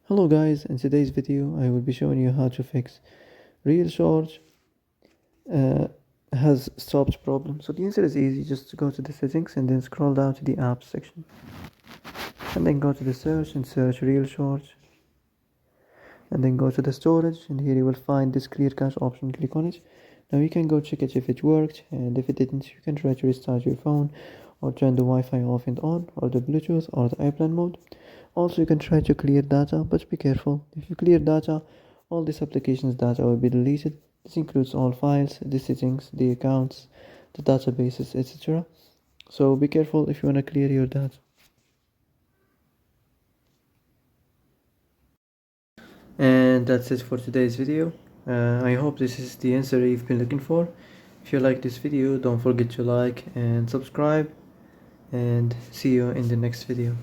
Hello guys, in today's video I will be showing you how to fix Reelshort uh, has stopped problem. So the answer is easy, just go to the settings and then scroll down to the apps section and then go to the search and search Reelshort and then go to the storage and here you will find this clear cache option. Click on it. Now you can go check it if it worked, and if it didn't you can try to restart your phone or turn the Wi-Fi off and on, or the Bluetooth or the airplane mode. Also you can try to clear data, but be careful. If you clear data, all this application's data will be deleted. This includes all files, the settings, the accounts, the databases, etc. So be careful if you want to clear your data. And that's it for today's video. I hope this is the answer you've been looking for. If you like this video, don't forget to like and subscribe, and see you in the next video.